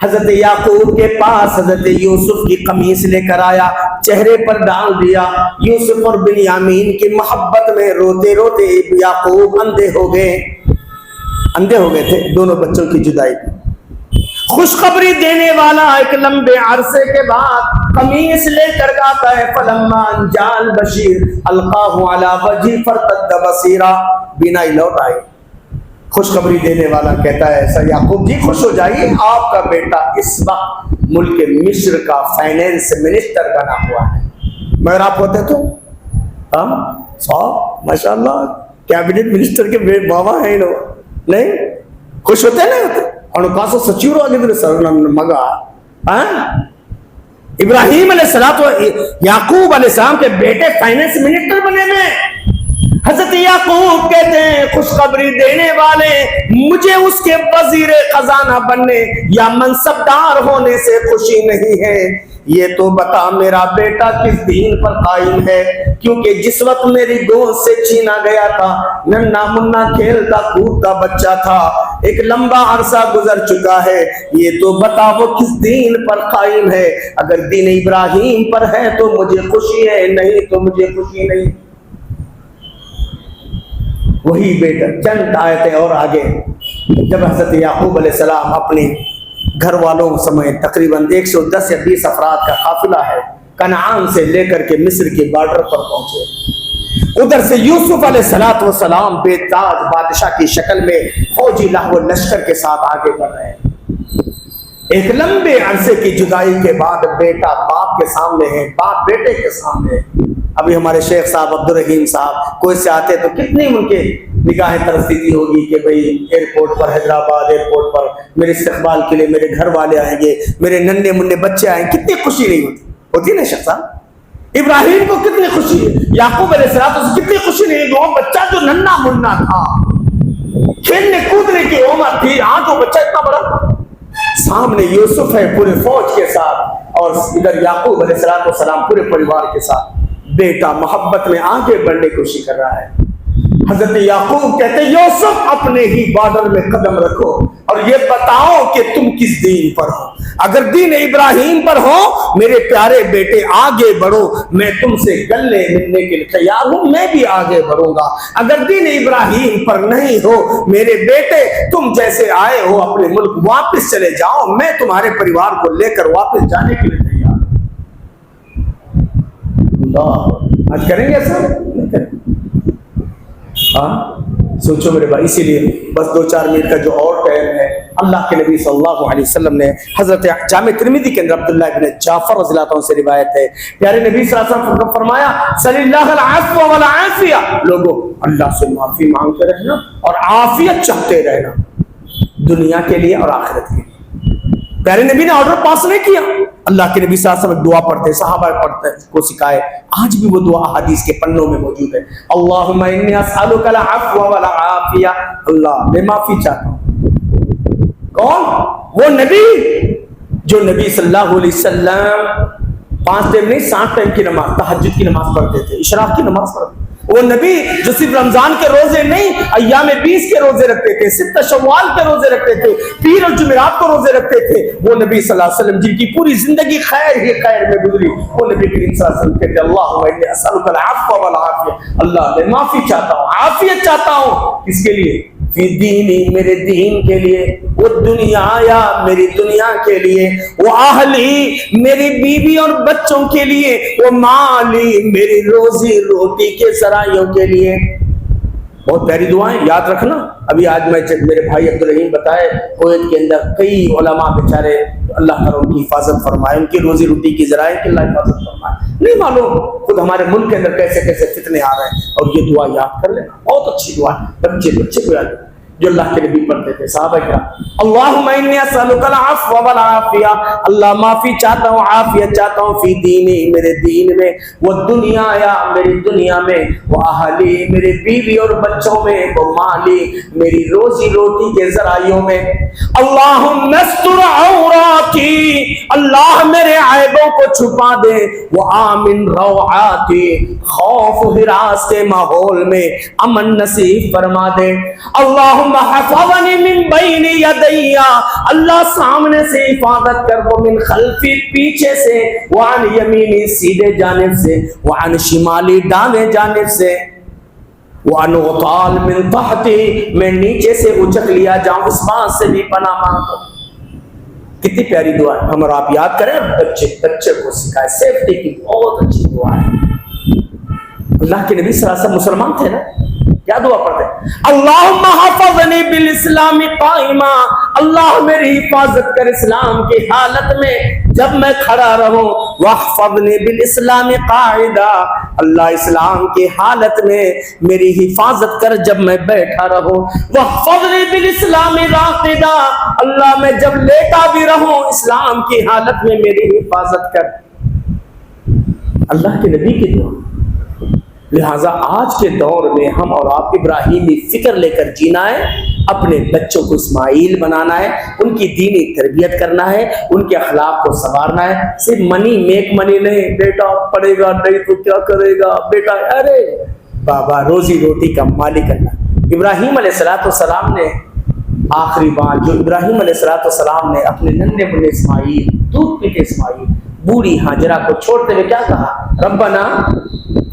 حضرت یعقوب کے پاس حضرت یوسف کی قمیص لے کر آیا، چہرے پر ڈال دیا، یوسف اور بنیامین کی محبت میں روتے روتے یعقوب اندھے ہو گئے تھے دونوں بچوں کی جدائی۔ خوشخبری دینے والا ایک لمبے عرصے کے بعد قمیص لے کر آتا ہے، فلما ان جاء البشیر القاہ علی وجہہ فارتد بصیرا، بینائی لوٹ آئی۔ خوشخبری دینے والا کہتا ہے سر یعقوب جی خوش ہو جائیے، آپ کا بیٹا اس وقت ملک مصر کا فائنینس منسٹر بنا ہوا ہے۔ مگر آپ ہوتے تو صاحب ماشاءاللہ کیبنٹ منسٹر کے بابا ہیں لوگ، نہیں خوش ہوتے نہیں ہوتے؟ ಹಣಕಾಸು ಸಚಿವರು ಆಗಿದ್ರು ಸರ್ ನನ್ನ ಮಗ। ابراہیم علیہ السلام یعقوب علیہ السلام کے بیٹے فائنینس منسٹر بنے میں، حضرت یعقوب کہتے ہیں خوشخبری دینے والے مجھے اس کے وزیر خزانہ بننے یا منصبدار ہونے سے خوشی نہیں ہے، یہ تو بتا میرا بیٹا کس دین پر قائم ہے، کیونکہ جس وقت میری گود سے چھینا گیا تھا ننھا منا کھیلتا کودتا بچہ تھا، ایک لمبا عرصہ گزر چکا ہے، یہ تو بتا وہ کس دین پر قائم ہے، اگر دین ابراہیم پر ہے تو مجھے خوشی ہے، نہیں تو مجھے خوشی نہیں۔ وہی بیٹا چند آیتیں اور آگے جب حضرت یعقوب علیہ السلام اپنے گھر والوں سمیت تقریباً 110 یا 20 افراد کا قافلہ ہے کنعان سے لے کر کے مصر کے بارڈر پر پہنچے، ادھر سے یوسف علیہ السلام بے تاج بادشاہ کی شکل میں فوجی لہو لشکر کے ساتھ آگے بڑھ رہے ہیں۔ ایک لمبے عرصے کی جدائی کے بعد بیٹا باپ کے سامنے ہے، باپ بیٹے کے سامنے ہے۔ ابھی ہمارے شیخ صاحب عبدالرحیم صاحب کوئی سے آتے تو کتنی ان کے نگاہیں ترسیدی ہوگی کہ بھئی ایئرپورٹ پر، حیدرآباد ایئرپورٹ پر میرے استقبال کے لیے میرے گھر والے آئیں گے، میرے ننھے منھے بچے آئیں گے، کتنی خوشی نہیں ہوتی نا شیخ صاحب؟ ابراہیم کو کتنی خوشی ہے، یعقوب علیہ السلام کو کتنی خوشی نہیں، وہ بچہ جو ننھا منھا تھا، کھیلنے کودنے کی عمر تھی، آج وہ بچہ اتنا بڑا، سامنے یوسف ہے پورے فوج کے ساتھ، اور ادھر یعقوب علیہ السلام پورے پریوار کے ساتھ۔ بیٹا محبت میں آگے بڑھنے کی کوشش کر رہا ہے۔ حضرت یعقوب کہتے ہیں یوسف اپنے ہی بارڈر میں قدم رکھو اور یہ بتاؤ کہ تم کس دین پر ہو۔ اگر دین ابراہیم پر ہو میرے پیارے بیٹے آگے بڑھو، میں تم سے گلے ملنے کے لیے تیار ہوں، میں بھی آگے بڑھوں گا۔ اگر دین ابراہیم پر نہیں ہو میرے بیٹے، تم جیسے آئے ہو اپنے ملک واپس چلے جاؤ، میں تمہارے پریوار کو لے کر واپس جانے کے لیے تیار ہوں۔ اللہ آج کریں گے ایسا؟ نہیں کریں۔ سوچو میرے بھائی، اسی لیے بس 2-4 منٹ کا جو اور ٹائم ہے، اللہ کے نبی صلی اللہ علیہ وسلم نے حضرت جامع ترمذی کے اندر عبداللہ ابن جعفر رضی اللہ عنہ سے روایت ہے، پیارے نبی صلی اللہ علیہ وسلم نے فرمایا صلی اللہ العفو والعافیہ، لوگوں اللہ سے معافی مانگتے رہنا اور عافیت چاہتے رہنا، دنیا کے لیے اور آخرت کے لیے۔ پیارے نبی نے آرڈر پاس نہیں کیا، اللہ کے نبی صلی اللہ علیہ وسلم دعا پڑھتے، صحابہ پڑھتے کو سکھائے، آج بھی وہ دعا حدیث کے پنوں میں موجود ہے۔ اللہم انی اسألک العفو والعافیہ، اللہ میں معافی چاہتا ہوں۔ کون؟ وہ نبی جو نبی صلی اللہ علیہ وسلم 5 ٹائم نہیں 7 ٹائم کی نماز، تہجد کی نماز پڑھتے تھے، اشراق کی نماز پڑھتے تھے۔ وہ نبی جو صرف رمضان کے روزے نہیں، ایام 20 کے روزے رکھتے تھے، 6 شوال کے روزے رکھتے تھے، پیر اور جمعرات کو روزے رکھتے تھے، وہ نبی صلی اللہ علیہ وسلم جن کی پوری زندگی خیر ہی خیر میں گزری، وہ نبی کریم صلی اللہ علیہ وسلم کہتے اللہم انی اسألک العفو والعافیہ، اللہ میں معافی چاہتا ہوں، عافیت چاہتا ہوں، کس کے لیے؟ فی دینی، میرے دین کے لیے، وہ دنیا یا میری دنیا کے لیے، وہ اہلی میری بیوی اور بچوں کے لیے، وہ مالی میری روزی روٹی کے ذرائعوں کے لیے۔ بہت پیاری دعائیں یاد رکھنا۔ ابھی آج میں میرے بھائی عبدالرحیم بتائے کویت کے اندر کئی علماء بیچارے، اللہ تعالیٰ ان کی حفاظت فرمائے، ان کی روزی روٹی کی ذرائع کی اللہ حفاظت فرمائے۔ نہیں معلوم خود ہمارے ملک کے اندر کیسے کیسے فتنے آ رہے ہیں، اور یہ دعا یاد کر لینا، بہت اچھی دعا ہے، بچے کو یاد جو اللہ کے نبی پڑھتے تھے صحابہ کرام۔ اللہم انی اسألک العفو والعافیہ، اللہ معافی چاہتا ہوں، عافیت چاہتا ہوں، فی دینی میرے دین میں، وہ دنیا یا میری دنیا میں، وہ اہلی میری بیوی اور بچوں میں، وہ مالی میری روزی روٹی کے ذرائعوں میں۔ اللہم استر عوراتی، اللہ میرے عیبوں کو چھپا دے، وہ آمن روعاتی، خوف و ہراس کے ماحول میں امن نصیب فرما دے۔ اللہم حفظنی من بین یدی، اللہ سامنے سے حفاظت کر، وہ من خلفی پیچھے سے، وعن یمینی سیدھے جانب سے، وعن شمالی دانے جانب سے، وعن غطال من تحتی، میں نیچے سے اچک لیا جاؤں، اس بات سے بھی پناہ مانگتا ہوں۔ کتنی پیاری دعا ہے، ہم اور آپ یاد کریں، بچے کو سکھائے، سیفٹی کی بہت اچھی دعا ہے۔ اللہ کے نبی صلی اللہ علیہ وسلم مسلمان تھے نا، کیا دعا پڑھتے ہیں؟ اللہم حفظنی بالاسلام قائما، اللہ میری حفاظت کر اسلام کی حالت میں جب میں کھڑا رہوں، واحفظنی بالاسلام قاعدا، اللہ اسلام کی حالت میں میری حفاظت کر جب میں بیٹھا رہوں، واحفظنی بالاسلام راقدا، اللہ میں جب لیٹا بھی رہوں اسلام کی حالت میں میری حفاظت کر۔ اللہ کے نبی کی دعا۔ لہٰذا آج کے دور میں ہم اور آپ ابراہیمی فکر لے کر جینا ہے، اپنے بچوں کو اسماعیل بنانا ہے، ان کی دینی تربیت کرنا ہے، ان کے اخلاق کو سنوارنا ہے، صرف منی میک منی نہیں، بیٹا پڑھے گا نہیں تو کیا کرے گا، بیٹا ارے بابا روزی روٹی کا مالک کرنا۔ ابراہیم علیہ السلام نے آخری بار جو ابراہیم علیہ السلام نے اپنے ننھے منھے اسماعیل، دودھ پیتے اسماعیل، بوڑھی ہاجرہ کو چھوڑتے ہوئے کیا کہا؟ ربنا،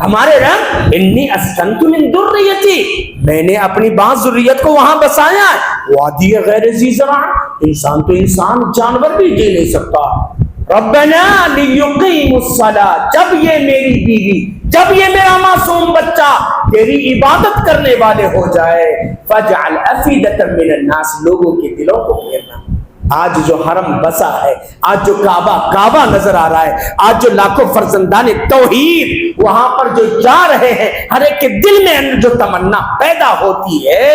ہمارے رب، انی اسکنت من ذریتی، میں نے اپنی بعض ذریت کو وہاں بسایا ہے، وادی غیر ذی زرع، انسان تو انسان جانور بھی جی نہیں سکتا، ربنا لیقیموا الصلاۃ، جب یہ میری بیوی جب یہ میرا معصوم بچہ تیری عبادت کرنے والے ہو جائے فَجْعَلْ أَفْئِدَةً مِّنَ النَّاسِ لوگوں کے دلوں کو پھیرنا. آج جو حرم بسا ہے، آج جو کعبہ نظر آ رہا ہے، آج جو لاکھوں فرزندان توحید وہاں پر جو جا رہے ہیں، ہر ایک کے دل میں جو تمنا پیدا ہوتی ہے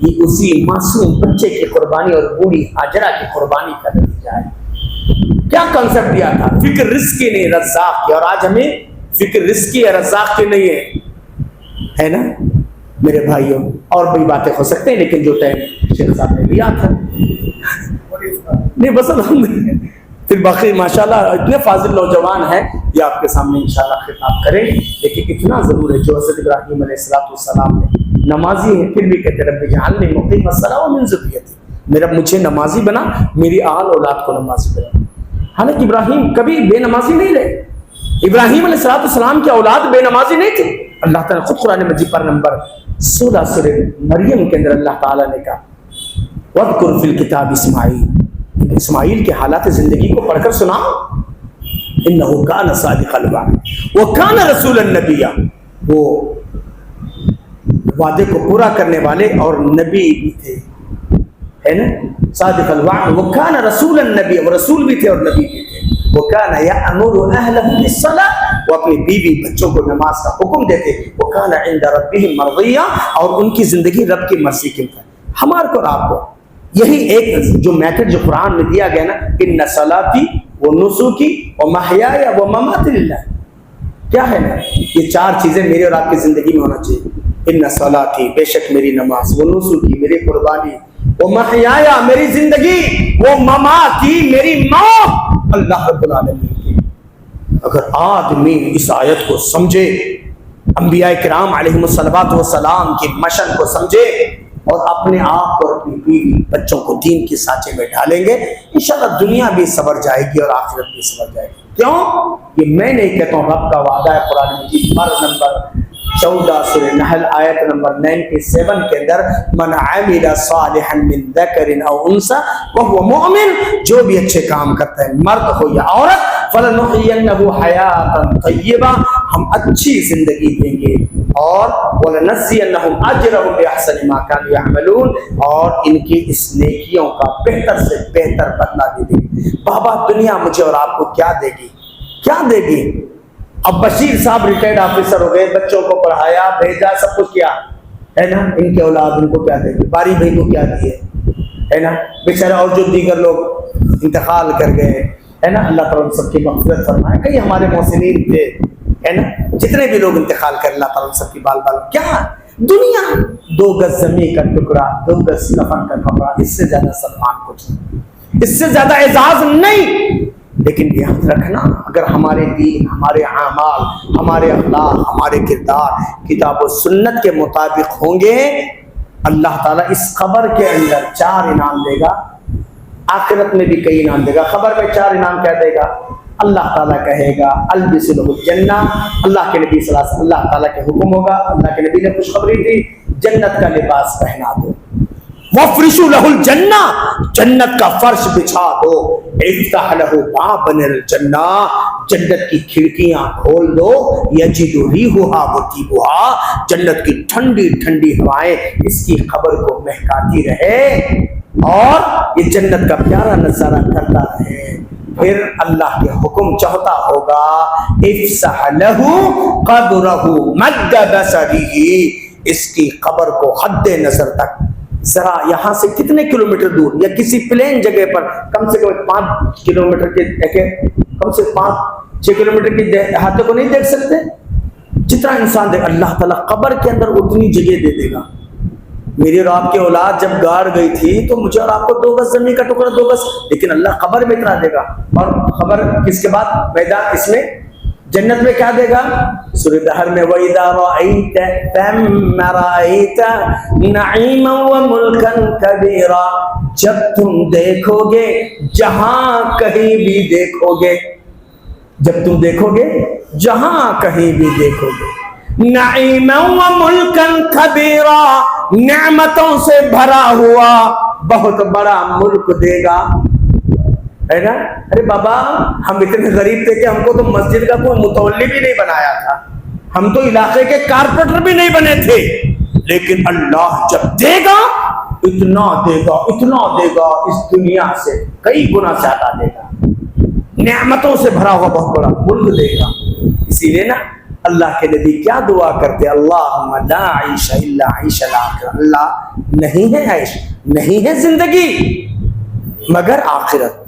یہ اسی معصوم بچے کی قربانی اور بوڑھی ہاجرہ کی قربانی کا نتیجہ ہے. کیا کنسپٹ دیا تھا؟ فکر رزق کی نہیں رزاق کی. اور آج ہمیں فکر رزق کی ہے رزاق کی نہیں ہے نا میرے بھائیوں. اور بڑی باتیں ہو سکتے ہیں لیکن جو ٹائم شیخ صاحب نے لیا تھا نہیں بس پھر باقی ماشاءاللہ اتنے فاضل نوجوان ہیں یہ آپ کے سامنے انشاءاللہ خطاب کریں. لیکن اتنا ضرور ہے جو حضرت ابراہیم علیہ السلام نے نمازی ہیں پھر بھی کہتے رب اجعلنی مقیم الصلاۃ ومن ذریتی، میرا مجھے نمازی بنا، میری آل اولاد کو نمازی بنا. حالانکہ ابراہیم کبھی بے نمازی نہیں رہے. ابراہیم علیہ السلام کی اولاد بے نمازی نہیں تھی. اللہ تعالیٰ خود قرآن مجید پر نمبر 16 سورہ مریم کے اندر اللہ تعالیٰ نے کہا وَاذْكُرْ فِي الْكِتَابِ اسماعیل، اسماعیل کے حالات زندگی کو پڑھ کر سنا. إِنَّهُ كَانَ صَادِقَ الْوَعْدِ وَكَانَ رَسُولًا نَبِيًّا، وہ وعدے کو پورا کرنے والے اور نبی بھی تھے، ہے نا. صادق الوعد وَكَانَ رَسُولًا نَبِيًّا، وہ رسول بھی تھے اور نبی بھی تھے. وَكَانَ يَأْمُرُ أَهْلَهُ بِالصَّلَاةِ، وہ اپنی بیوی بچوں کو نماز کا حکم دیتے. وَكَانَ عِنْدَ رَبِّهِ مَرْضِيًّا، اور ان کی زندگی رب کی مرضی کے مطابق. ہمارے کو اور آپ کو یہی ایک جو میتھڈ جو قرآن میں دیا گیا نا، ان صلاتی و نسکی و محیایا و مماتی للہ، کیا ہے نا یہ چار چیزیں میری اور آپ کی زندگی میں ہونا چاہیے. ان صلاتی بے شک میری نماز، و نسکی میری قربانی، و محیایا میری زندگی، و مماتی میری موت اللہ رب العالمین کی. اگر آدمی اس آیت کو سمجھے، انبیاء کرام علیہم الصلوات والسلام کی مشن کو سمجھے اور اپنے آپ کو اپنی بیوی بچوں کو دین کے سانچے میں ڈالیں گے، انشاءاللہ دنیا بھی سنور جائے گی اور آخرت بھی سنور جائے گی. کیوں؟ یہ میں نہیں کہتا ہوں، رب کا وعدہ ہے. قرآن مجید پر نمبر 14 سورہ نحل آیت نمبر 97 کے اندر من عمل صالحا من ذکر او انثى وهو مؤمن، جو بھی اچھے کام کرتا ہے مرد ہو یا عورت، فلنحيينه حیاتا طیبہ، ہم اچھی زندگی دیں گے، اور وَلَنَجْزِيَنَّهُمْ أَجْرَهُمْ بِأَحْسَنِ مَا كَانُوا يَعْمَلُونَ، اور ان کی اس نیکیوں کا بہتر سے بہتر بدلہ دے گی. بابا دنیا مجھے اور آپ کو کیا دے گی؟ کیا دے گی؟ اب بشیر صاحب ریٹائرڈ آفیسر ہو گئے، بچوں کو پڑھایا بھیجا سب کچھ کیا ہے نا، ان کے اولاد ان کو کیا دے گی؟ باری بھائی کو کیا دیے ہے نا بیچارے، اور جو دیگر لوگ انتقال کر گئے ہے نا، اللہ تعالیٰ سب کی مغفرت فرمائے. کئی ہمارے محسنین تھے ہے نا، جتنے بھی لوگ انتقال کر اللہ تعالیٰ سب کی بال کیا دنیا 2 گز زمین کا ٹکڑا، 2 گز کفن کا کپڑا، اس سے زیادہ سلمان کچھ نہیں، اس سے زیادہ اعزاز نہیں. لیکن یاد رکھنا اگر ہمارے دین، ہمارے اعمال، ہمارے اخلاق، ہمارے کردار کتاب و سنت کے مطابق ہوں گے، اللہ تعالیٰ اس قبر کے اندر 4 انعام دے گا، آخرت میں بھی کئی انعام دے گا. قبر میں 4 انعام کیا دے گا؟ اللہ تعالیٰ کہے گا البس لہ الجنہ، اللہ کے نبی صلی اللہ علیہ وسلم، اللہ تعالیٰ کے حکم ہوگا، اللہ کے نبی نے خوشخبری دی جنت کا لباس پہنا دو. وَفْرِشُوا لَهُ الْجَنَّةَ، جنت کا فرش بچھا دو. افتح لہ بابا الجنہ، جنت کی کھڑکیاں کھول دو. یجد ریحھا وطیبھا، جنت کی ٹھنڈی ٹھنڈی ہوائیں اس کی قبر کو مہکاتی رہے اور یہ جنت کا پیارا نظارہ کرتا رہے. پھر اللہ کے حکم چاہتا ہوگا افسح لہ قبرہ مد بصرہ، اس کی قبر کو حد نظر تک، ذرا یہاں سے کتنے کلومیٹر دور یا کسی پلین جگہ پر کم سے کم 5 کلومیٹر کے، کم سے 5-6 کلومیٹر کی احاطے کو نہیں دیکھ سکتے. جتنا انسان دیکھ، اللہ تعالیٰ قبر کے اندر اتنی جگہ دے دے گا. میری اور آپ کی اولاد جب گاڑ گئی تھی تو مجھے اور آپ کو 2 گز زمین کا ٹکڑا، 2 گز، لیکن اللہ قبر میں اتنا دے گا. اور خبر کس کے بعد میدان، اس میں جنت میں کیا دے گا؟ سورہ دہر میں وَإِذَا رَأَيْتَ ثَمَّ رَأَيْتَ نَعِيمًا وَمُلْكًا كَبِيرًا، جب تم دیکھو گے جہاں کہیں بھی دیکھو گے، جب تم دیکھو گے جہاں کہیں بھی دیکھو گے، نعیما وملکا کبیرا، نعمتوں سے بھرا ہوا بہت بڑا ملک دے گا، ہے نا. ارے بابا ہم اتنے غریب تھے کہ ہم کو تو مسجد کا کوئی متولی بھی نہیں بنایا تھا. ہم تو علاقے کے کارپوریٹر بھی نہیں بنے تھے، لیکن اللہ جب دے گا اتنا دے گا، اتنا دے گا، اس دنیا سے کئی گنا زیادہ دے گا، نعمتوں سے بھرا ہوا بہت بڑا ملک دے گا۔ اسی لیے نا اللہ کے نبی کیا دعا کرتے، اللہم لا عیش الا عیش الآخرہ، اللہ نہیں ہے عیش، نہیں ہے زندگی مگر آخرت،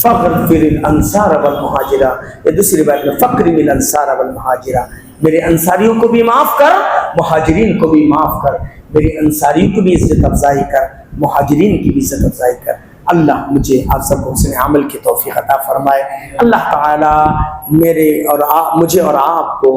فاغفر الانصار والمہاجرہ، یا دوسری بات میں فقر الانصار والمہاجرہ، میرے انصاریوں کو بھی معاف کر، مہاجرین کو بھی معاف کر، میرے انصاریوں کی بھی عزت افزائی کر، مہاجرین کی بھی عزت افزائی کر۔ اللہ مجھے آپ سب کو حسن عمل کی توفیق عطا فرمائے۔ اللہ تعالی مجھے اور آپ کو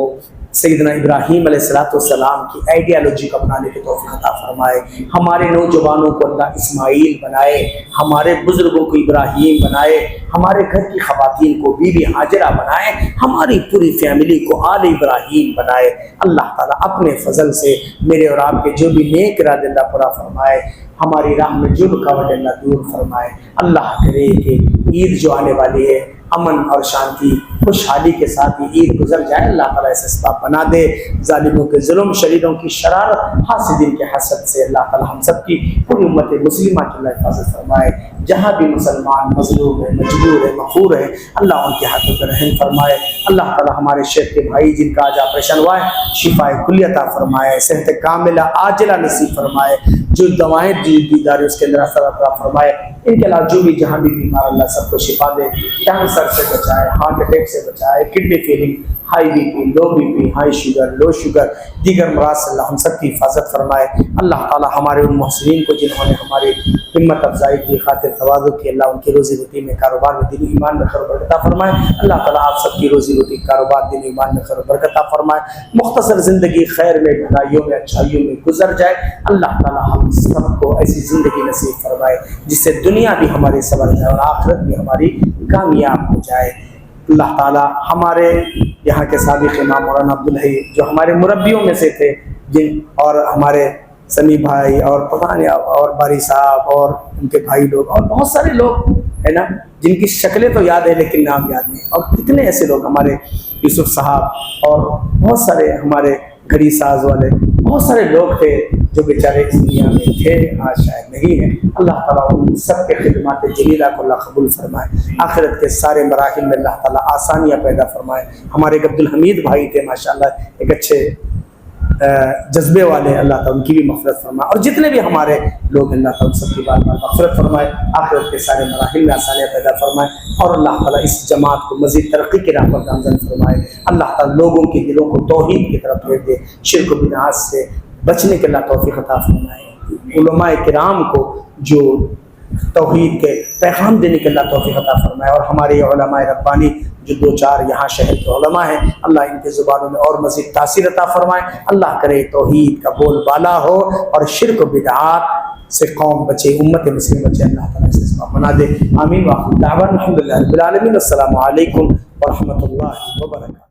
سیدنا ابراہیم علیہ السلام کی آئیڈیالوجی کو اپنانے کی توفیق عطا فرمائے۔ ہمارے نوجوانوں کو اللہ اسماعیل بنائے، ہمارے بزرگوں کو ابراہیم بنائے، ہمارے گھر کی خواتین کو بی بی ہاجرہ بنائے، ہماری پوری فیملی کو آل ابراہیم بنائے۔ اللہ تعالیٰ اپنے فضل سے میرے اور آپ کے جو بھی نیک ارادے اللہ پورا فرمائے، ہماری راہ میں جو رکاوٹ اللہ دور فرمائے۔ اللہ کرے کہ عید جو آنے والی ہے امن اور شانتی خوشحالی کے ساتھ یہ عید گزر جائے، اللہ تعالیٰ اسے اسباب بنا دے، ظالموں کے ظلم، شریروں کی شرارت، حاسدین کے حسد سے اللہ تعالیٰ ہم سب کی پوری امت مسلمہ کی اللہ حفاظت فرمائے۔ جہاں بھی مسلمان مظلوم ہے، مجبور ہے، مقہور ہے، اللہ ان کے ہاتھوں پر رحم فرمائے۔ اللہ تعالیٰ ہمارے شیخ کے بھائی جن کا آج آپریشن ہوا ہے شفائے کلی عطا فرمائے، صحت کاملہ عاجلہ نصیب فرمائے، جو دوائیں دی جا رہی اس کے اندر اثر عطا فرمائے۔ ان کے علاوہ جو بھی جہاں بھی بیمار اللہ سب کو شفا دے، کینسر سے بچائے، ہارٹ اٹیک سے بچائے، kidney failing, high B P, low B P, high sugar, low sugar, دیگر امراض سے اللہ ہم سب کی حفاظت فرمائے۔ اللہ تعالیٰ ہمارے ان محسنین کو جنہوں نے ہماری ہمت افزائی کی، خاطر تواضع کی، اللہ ان کی روزی روٹی میں، کاروبار میں، دین و ایمان میں خیر و برکت عطا فرمائے۔ اللہ تعالیٰ آپ سب کی روزی روٹی، کاروبار، دین و ایمان میں خیر و برکت عطا فرمائے۔ مختصر زندگی خیر میں، بھلائیوں میں، اچھائیوں میں گزر جائے۔ اللہ تعالیٰ ہم سب کو ایسی زندگی نصیب فرمائے جس سے دنیا بھی ہماری سنور جائے اور آخرت بھی ہماری کامیاب ہو جائے۔ اللہ تعالیٰ ہمارے یہاں کے سابق امام مولانا عبدالحی جو ہمارے مربیوں میں سے تھے، اور ہمارے سمیع بھائی اور پتہ نہیں اور باری صاحب اور ان کے بھائی لوگ اور بہت سارے لوگ ہے نا جن کی شکلیں تو یاد ہے لیکن نام یاد نہیں، اور کتنے ایسے لوگ ہمارے یوسف صاحب اور بہت سارے ہمارے گھڑی ساز والے بہت سارے لوگ تھے جو بیچارے اس دنیا میں تھے، آج شاید نہیں ہیں۔ اللہ تعالیٰ ان سب کے خدمات جلیلہ کو اللہ قبول فرمائے، آخرت کے سارے مراحل میں اللہ تعالیٰ آسانیاں پیدا فرمائے۔ ہمارے عبدالحمید بھائی تھے ماشاءاللہ ایک اچھے جذبے والے، اللہ تعالیٰ ان کی بھی مغفرت فرمائے، اور جتنے بھی ہمارے لوگ اللہ تعالیٰ ان سب کی بات مغفرت فرمائے، آخرت کے سارے مراحل میں آسانیاں پیدا فرمائے، اور اللہ تعالیٰ اس جماعت کو مزید ترقی کی راہ پر گامزن فرمائے۔ اللہ تعالیٰ لوگوں کے دلوں کو توحید کی طرف پھیر دے، شرک و بدعات سے بچنے کے اللہ توفیق عطا فرمائے۔ علماء کرام کو جو توحید کے پیغام دینے کے اللہ توفیق عطا فرمائے، اور ہمارے علماء ربانی جو دو چار یہاں شہر کے علماء ہیں، اللہ ان کے زبانوں میں اور مزید تاثیر عطا فرمائے۔ اللہ کرے توحید کا بول بالا ہو اور شرک و بدعات سے قوم بچے، امت مسلم بچے، اللہ تعالیٰ سے اسباب بنا دے۔ آمین۔ وآخر دعوانا الحمدللہ رب العالمین۔ السلام علیکم ورحمۃ اللہ وبرکاتہ۔